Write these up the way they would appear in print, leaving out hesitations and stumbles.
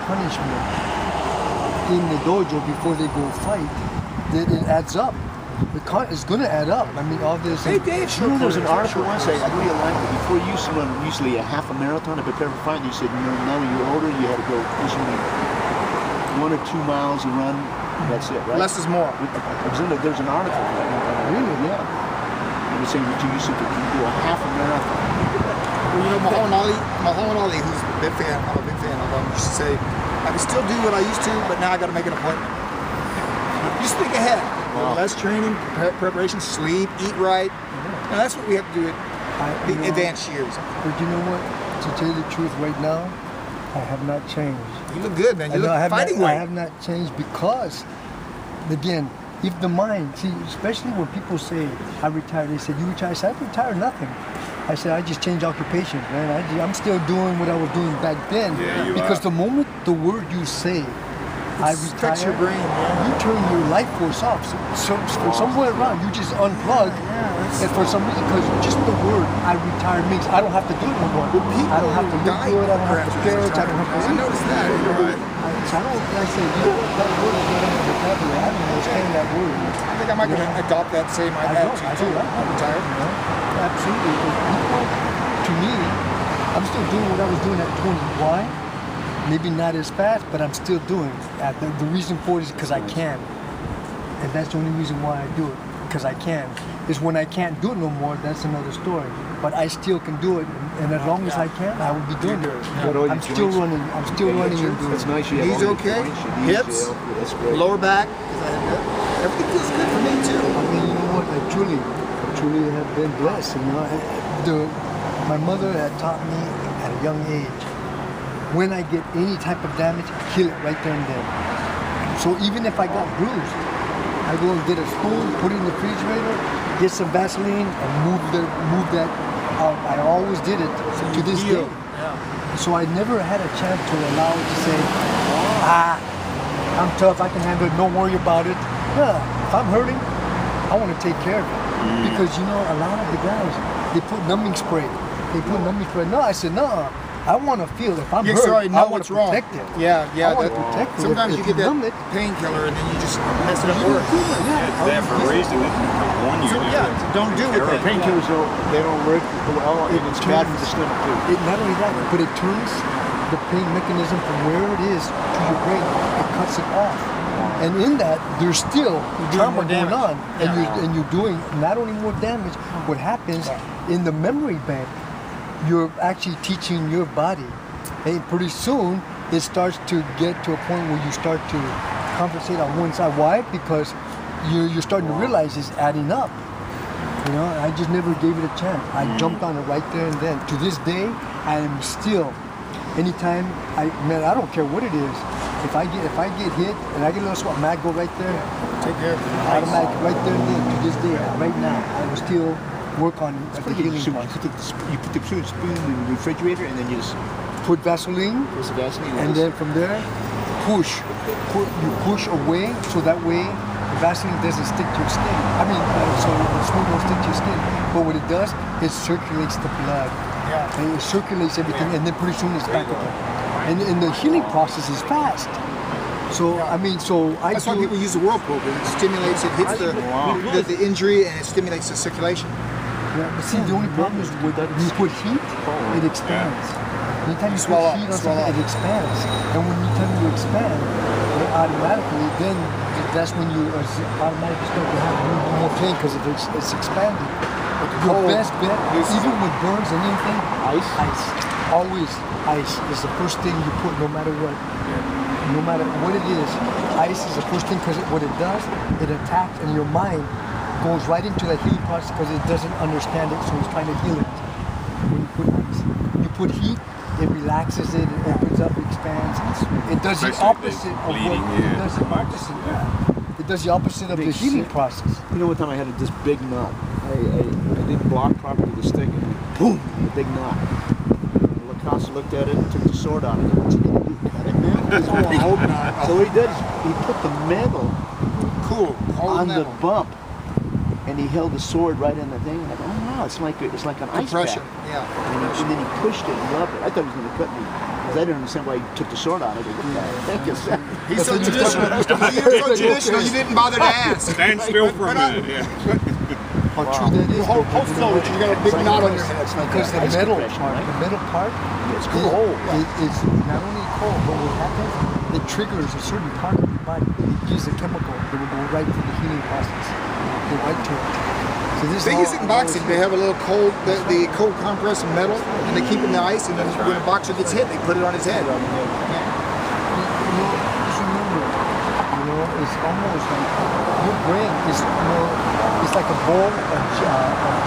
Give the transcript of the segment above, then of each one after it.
punishment in the dojo before they go fight, then it adds up. It's going to add up. I mean, all this. Hey, Dave, there was an article once, I agree a lot, before you used to run usually a half a marathon to prepare for fight, you said, now when you were older, you had to go usually 1 or 2 miles and run, that's it, right? Less is more. There's an article. Really? Yeah. You were saying that you used to do a half a marathon. Well, you know, Muhammad Ali, who's a big fan, I'm a big fan of him, used to say, I can still do what I used to, but now I got to make an appointment. Just think ahead. Wow. Less training, preparation, sleep, eat right. And that's what we have to do at the advanced years. But you know what? To tell you the truth, right now, I have not changed. You look good, man. You look fighting weight. I have not changed because, again, if the mind, see, especially when people say, I retired, they said, you retired? I said, I retired nothing. I said, I just changed occupation, man. I'm still doing what I was doing back then. Yeah, because the moment the word you say, I retire, your brain, you turn your life force off. So for somewhere around, you just unplug. And for some reason, because just the word I retire means I don't have to do it no more. I don't have to look good, I don't have to parents, I don't have to. I noticed that. I say, you know, that word is not in the vocabulary. I don't understand that word. I think I might adopt that same attitude too. I'm retired. Absolutely. Because to me, I'm still doing what I was doing at 20. Why? Maybe not as fast, but I'm still doing it. The reason for it is because I can. And that's the only reason why I do it, because I can. Is when I can't do it no more, that's another story. But I still can do it, and as long as I can, I will be doing it. I'm still running and doing it. It's nice. Knees okay, hips, lower back, everything feels good for me too. I mean, you know what, I truly have been blessed. You know, my mother had taught me at a young age, when I get any type of damage, kill it right there and then. So even if I got bruised, I go and get a spoon, put it in the refrigerator, get some Vaseline, and move that out. I always did it to this day. Yeah. So I never had a chance to allow it to say, I'm tough, I can handle it, don't worry about it. Yeah, if I'm hurting, I want to take care of it. Because, you know, a lot of the guys, they put numbing spray. No, I said, no. I want to feel if I'm hurt, so I want to protect it. Yeah. I want to protect it. Sometimes you get that painkiller and then you just mess it up worse. It's there for a reason. It's one year. Don't do it. Painkillers, they don't work well, and it's bad for the stomach too. Not only that, but it turns the pain mechanism from where it is to your brain. It cuts it off. And in that, there's still trauma going on. And you're doing not only more damage, what happens in the memory bank, you're actually teaching your body. And pretty soon, it starts to get to a point where you start to compensate on one side. Why? Because you're starting to realize it's adding up. You know, I just never gave it a chance. I jumped on it right there and then. To this day, I am still, anytime, I don't care what it is. If I get hit and I get a little swat, I go right there. Take care of it. Automatic, right there and then. To this day, right now, I will still work on the healing process. You put the spoon in the refrigerator and then you just put Vaseline, and then from there, you push away so that way the Vaseline doesn't stick to your skin. I mean, so the spoon won't stick to your skin. But what it does, it circulates the blood. Yeah. And it circulates everything, and then pretty soon it's back again. And the healing process is fast. So I mean, that's why people use the whirlpool. It stimulates, it hits the injury, and it stimulates the circulation. Yeah, but see, the only problem is when you put heat, it expands. Anytime you put heat on something, it expands. And when you tell you expand, automatically, then that's when you automatically start to have more pain because it's expanding. Your best bet, even with burns and anything, ice. Always ice is the first thing you put, no matter what. No matter what it is, ice is the first thing because what it does, it attacks, and your mind goes right into that healing process because it doesn't understand it, so it's trying to heal it. When you put ice, you put heat, it relaxes it, it opens up, it expands. It does the opposite of what it does. It does the opposite of the healing process. You know, one time I had this big knot. I didn't block properly the stick, and boom, a big knot. Lacoste looked at it and took the sword out of it. What's he gonna do? Cut it, man? I hope not. So what he did is he put the metal on the bump, and he held the sword right in the thing. And I go, oh wow, it's like an ice pack. Yeah. And then he pushed it and rubbed it. I thought he was going to cut me. Because I didn't understand why he took the sword out of it. What the heck is that? He's so traditional. You're so traditional. You didn't bother to ask. Stand still for a minute. Yeah. How true that is. Hold still. You got a big knot on your head. Because the metal part, It's cold. It's not only cold, but what happens, it triggers a certain part of your body. It gives a chemical that will go right to the healing process. Go right to it. So this They use it in boxing. They have a little cold, the cold compress of metal, and they keep it in the ice. And then when a boxer gets hit, they put it on his head. Just remember, it's almost like your brain is it's like a ball of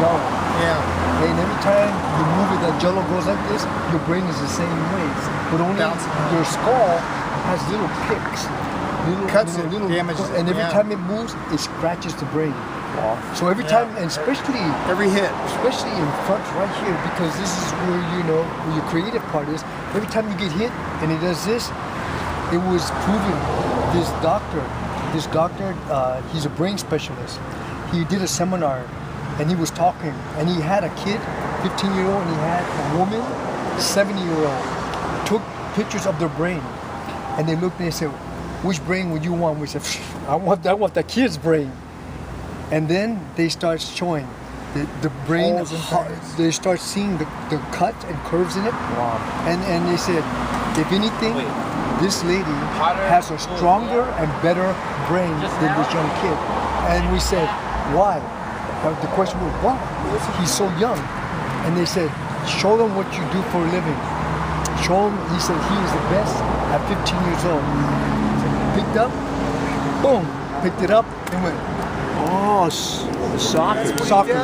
jello. Yeah. And every time you move it, that jello goes like this, your brain is the same way. But only your skull has little picks. Little Cuts it, little damages it, and every yeah. time it moves, it scratches the brain. So every time, and especially Every hit. especially in front right here, because this is where where your creative part is. Every time you get hit and it does this, it was proven. This doctor, he's a brain specialist. He did a seminar, and he was talking, and he had a kid, 15-year-old, and he had a woman, 70-year-old. Took pictures of their brain, and they looked and they said, "Which brain would you want?" We said, I want the kid's brain." And then they start showing the brain. Holes and things. They start seeing the cuts and curves in it. Wow. And they said, if anything, this lady has a stronger and better brain than this young kid. And we said, why? The question was, why? He's so young. And they said, show them what you do for a living. Show him. He said he was the best at 15 years old. Picked up, boom, picked it up and went. Oh, soccer. Soccer.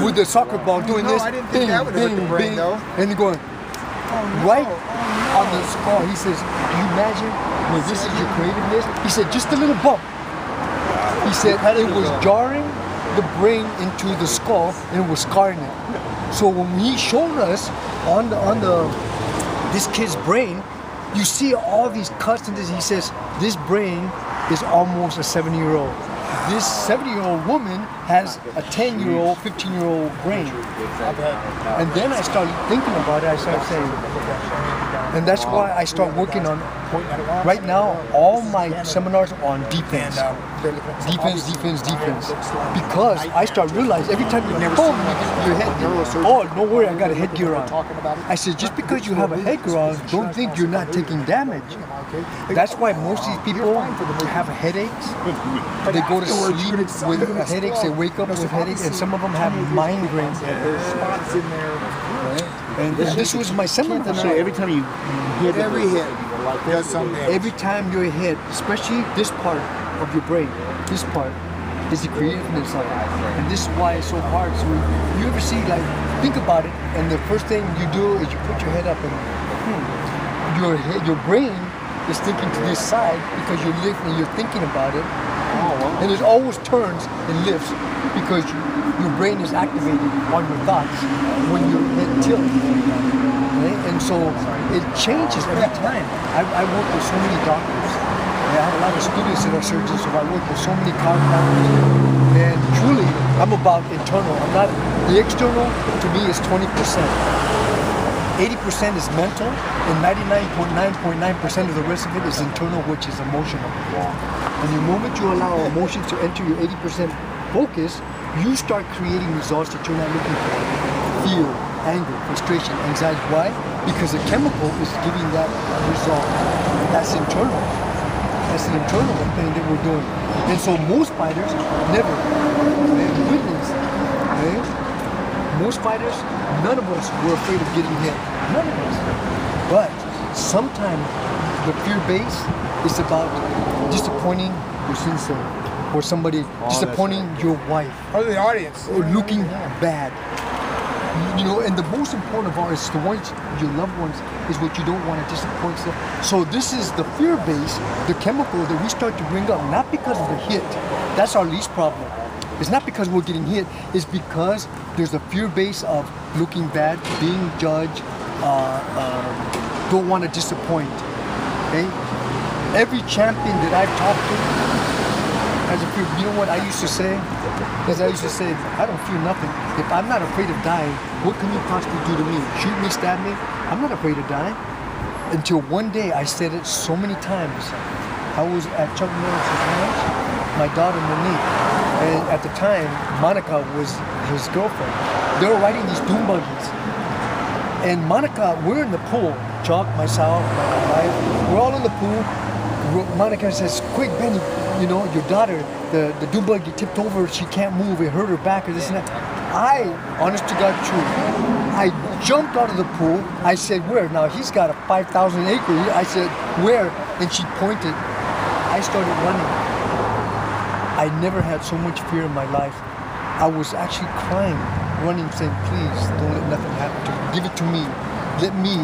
With the soccer ball doing this. I didn't think that would hurt the brain, though. And you're going, right on the skull. He says, can you imagine when this is your creativeness? He said, just a little bump. He said it was jarring the brain into the skull and it was scarring it. So when he showed us on this kid's brain, you see all these cuts and this. He says, this brain is almost a 70-year-old. This 70-year-old woman has a 10-year-old, 15-year-old brain. And then I started thinking about it. I started saying, and that's why I start working on, right now, all my seminars are on defense. Defense. Because I start realizing every time you boom, your head, oh, no worry, I got a headgear on. I said, just because you have a headgear on, don't think you're not taking damage. That's why most of these people have headaches. They go to sleep with headaches, they wake up with headaches, and some of them have migraines. Spots in there. And this was my seminar. So every time you hit Every hit does something. Every time you're hit, especially this part of your brain, this part is the creativeness of it. And this is why it's so hard. So you ever see, like, think about it, and the first thing you do is you put your head up and your brain is thinking to this side because you're lifting, you're thinking about it. And it always turns and lifts because your brain is activated on your thoughts when your head tilts. Right? And so it changes every time. I work with so many doctors. I have a lot of students that are surgeons, so I work with so many chiropractors. And truly, I'm about internal. I'm not, the external to me is 20%. 80% is mental, and 99.9% of the rest of it is internal, which is emotional. And the moment you allow emotions to enter your 80% focus, you start creating results that you're not looking for. Fear, anger, frustration, anxiety. Why? Because the chemical is giving that result. That's internal. That's an internal thing that we're doing. And so most fighters never witness. Right? Most fighters, none of us were afraid of getting hit. None of us. But sometimes the fear base is about disappointing your sensei or somebody, disappointing your wife. Or the audience. Or looking bad. And the most important of all is the ones, your loved ones, is what you don't want to disappoint them. So this is the fear base, the chemical that we start to bring up, not because of the hit. That's our least problem. It's not because we're getting hit, it's because there's a fear base of looking bad, being judged, don't want to disappoint. Okay? Every champion that I've talked to has a fear. You know what I used to say? Because I used to say, I don't fear nothing. If I'm not afraid of dying, what can you possibly do to me? Shoot me, stab me? I'm not afraid of dying. until one day I said it so many times. I was at Chuck Norris's ranch, my daughter Monique, and at the time Monica was his girlfriend. They were riding these dune buggies, and Monica, we're in the pool. Chuck, myself, my wife, we're all in the pool. Monica says, "Quick, Benny, you know your daughter, the dune buggy tipped over. She can't move. It hurt her back, or this and that." I, honest to God, truth, I jumped out of the pool. I said, "Where?" Now he's got a 5,000 acre. I said, "Where?" And she pointed. I started running. I never had so much fear in my life. I was actually crying, running, saying, "Please, don't let nothing happen to me. Give it to me. Let me,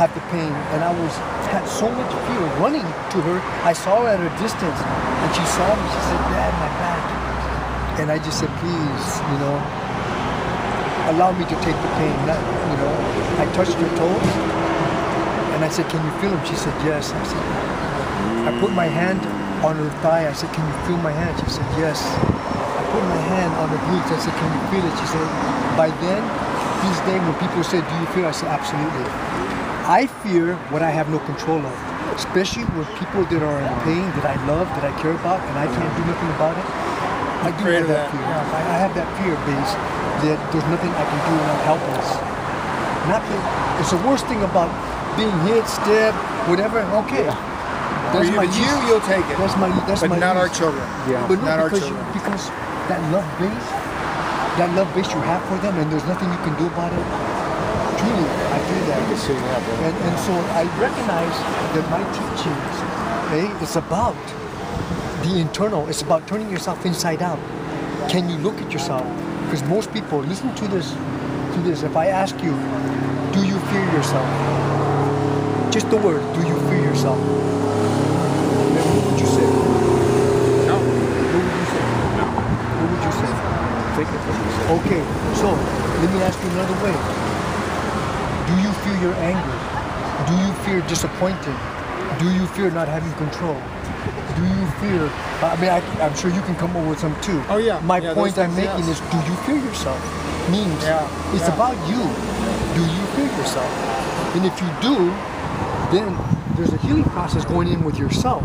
have the pain." And I had so much fear running to her. I saw her at a distance, and she saw me. She said, "Dad, my back." And I just said, "Please, allow me to take the pain." I touched her toes, and I said, "Can you feel them?" She said, "Yes." I said, I put my hand on her thigh. I said, "Can you feel my hand?" She said, "Yes." I put my hand on her glutes. I said, "Can you feel it?" She said, by then, these days, when people say, "Do you feel?" I said, "Absolutely." I fear what I have no control of, especially with people that are in pain, that I love, that I care about, and I can't do nothing about it. I do have that fear. I have that fear base that there's nothing I can do and I'm helpless. It's the worst thing about being hit, stabbed, whatever. Okay. That's my you, you'll take it. That's my not our use. children. Yeah. But no, not our because children. because that love base you have for them, and there's nothing you can do about it. Truly, I feel that. And so I recognize that my teachings, it's about the internal. It's about turning yourself inside out. Can you look at yourself? Because most people, listen to this. If I ask you, do you fear yourself? Just the word, do you fear yourself? What would you say? No. What would you say? No. What would you say? Think of what you said. Okay, so let me ask you another way. Do you fear your anger? Do you fear disappointed? Do you fear not having control? Do you fear? I'm sure you can come up with some too. Oh yeah. My point I'm making is, do you fear yourself? Means it's about you. Do you fear yourself? And if you do, then there's a healing process going in with yourself.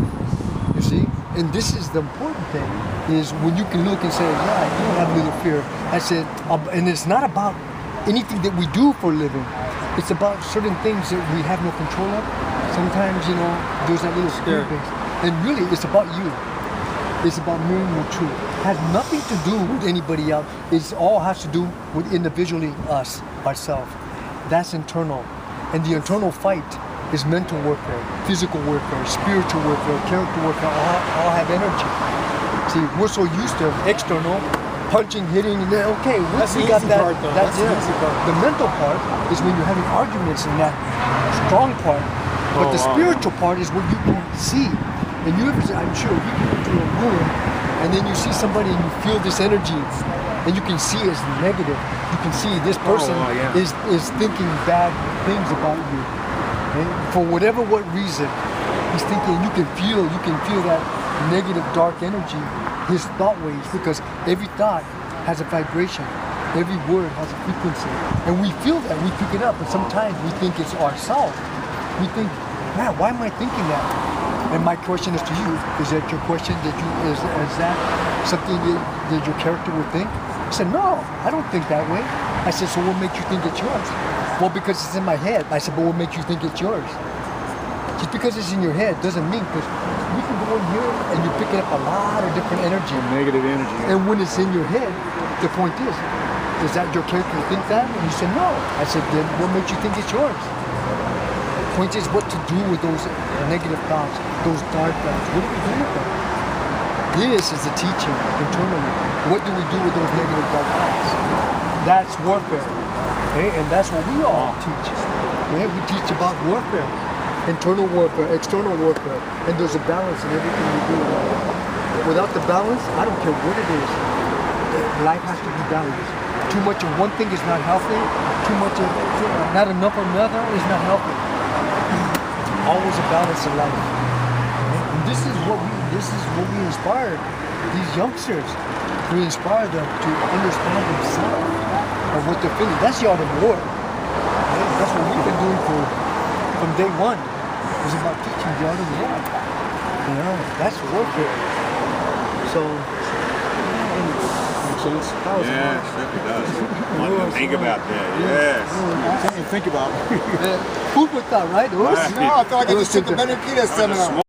You see? And this is the important thing, is when you can look and say, yeah, I do have a little fear. I said, and it's not about anything that we do for a living. It's about certain things that we have no control of. Sometimes, there's that little fear base. And really, it's about you. It's about mirroring your truth. It has nothing to do with anybody else. It all has to do with individually us, ourselves. That's internal. And the internal fight is mental warfare, physical warfare, spiritual warfare, character warfare, all have energy. See, we're so used to external, punching, hitting, and then, okay, we got that. Part, though. That's the easy part. The mental part is when you're having arguments in that strong part. But the spiritual part is what you can see. And I'm sure you get into a room and then you see somebody and you feel this energy and you can see it's negative. You can see this person is thinking bad things about you. And for what reason, he's thinking. You can feel that negative, dark energy, his thought waves, because every thought has a vibration. Every word has a frequency. And we feel that, we pick it up, but sometimes we think it's ourselves. We think, man, why am I thinking that? And my question is to you, is that your question? Is that something that your character would think? I said, no, I don't think that way. I said, so what makes you think it's yours? Well, because it's in my head. I said, but what makes you think it's yours? Just because it's in your head doesn't mean, because you can go in here and you're picking up a lot of different energy. Negative energy. And when it's in your head, the point is that your character think that? And you said, no. I said, then what makes you think it's yours? Point is what to do with those negative thoughts, those dark thoughts. What do we do with them? This is the teaching internally. What do we do with those negative dark thoughts? That's warfare. Okay? And that's what we all teach. Okay? We teach about warfare. Internal warfare, external warfare. And there's a balance in everything we do. Without the balance, I don't care what it is. Life has to be balanced. Too much of one thing is not healthy. Too much of not enough of another is not healthy. Always a balance in life. And this is what we inspire these youngsters. We inspire them to understand themselves and what they're feeling. That's the art of war. That's what we've been doing for from day one was about teaching the art of the art. You know, that's warfare. So, Makes sense. that was Yeah, it certainly does. One to think about that. Yes. Something to think about. food for thought, right? It was, No, I feel like I just took the Urquidez seminar.